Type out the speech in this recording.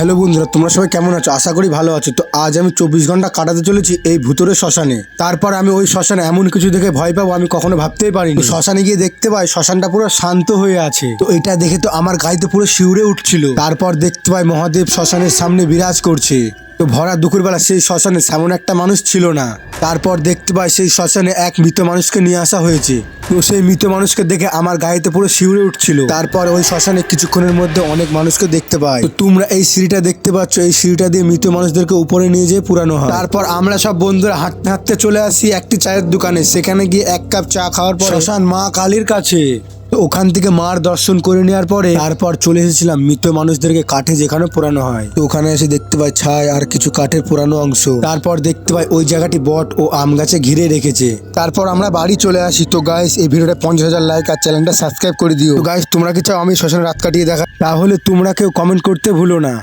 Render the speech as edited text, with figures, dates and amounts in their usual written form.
Hello বন্ধুরা, তোমরা সবাই কেমন আছো? আশা করি ভালো আছো। তো আজ আমি 24 ঘন্টা কাটাতে চলেছি এই ভুতুরে শ্মশানে। তারপর আমি ওই শ্মশানে এমন কিছু দেখে ভয় পাবো আমি কখনো ভাবতেই পারিনি। শ্মশানে গিয়ে দেখতে পাই শ্মশানটা পুরো শান্ত হয়ে আছে। তো এটা দেখে তো আমার গাড়িতে পুরো শিউরে উঠছিল। তারপর দেখতে পাই মহাদেব শ্মশানের সামনে বিরাজ করছে। তো ভরা দুপুরবেলা সেই শ্মশানে তেমন একটা মানুষ ছিল না। তারপর দেখতে পাই সেই শ্মশানে এক মৃত মানুষকে নিয়ে আসা হয়েছে। তো সেই মৃত মানুষকে দেখে আমার গাড়িতে পুরো শিউরে উঠছিল। তারপর ওই শ্মশানে কিছুক্ষণের মধ্যে অনেক মানুষকে দেখতে পাই। তো তোমরা এই সিঁড়িটা দেখতে পাচ্ছ, এই সিঁড়িটা দিয়ে মৃত মানুষদেরকে উপরে নিয়ে যেয়ে পুরানো হয়। তারপর আমরা সব বন্ধুরা হাঁটতে হাঁটতে চলে আসি একটি চায়ের দোকানে। সেখানে গিয়ে এক কাপ চা খাওয়ার পর শ্মশান মা কালীর কাছে। তো ওখান থেকে মার দর্শন করে নেওয়ার পরে তারপর চলে এসেছিলাম মৃত মানুষদেরকে কাঠে যেখানে পোড়ানো হয়। তো ওখানে এসে দেখতে পাই ছাই আর কিছু কাঠের পোড়ানো অংশ। তারপর দেখতে পাই ওই জায়গাটি বট ও আম গাছে ঘিরে রেখেছে। তারপর আমরা বাড়ি চলে আসি। তো গাইস, এই ভিডিওটা 50,000 লাইক আর চ্যানেলটা সাবস্ক্রাইব করে দিও। তো গাইস, তোমরা কি চাও আমি শ্মশানে রাত কাটিয়ে দেখা? তাহলে তোমরা কেউ কমেন্ট করতে ভুলো না।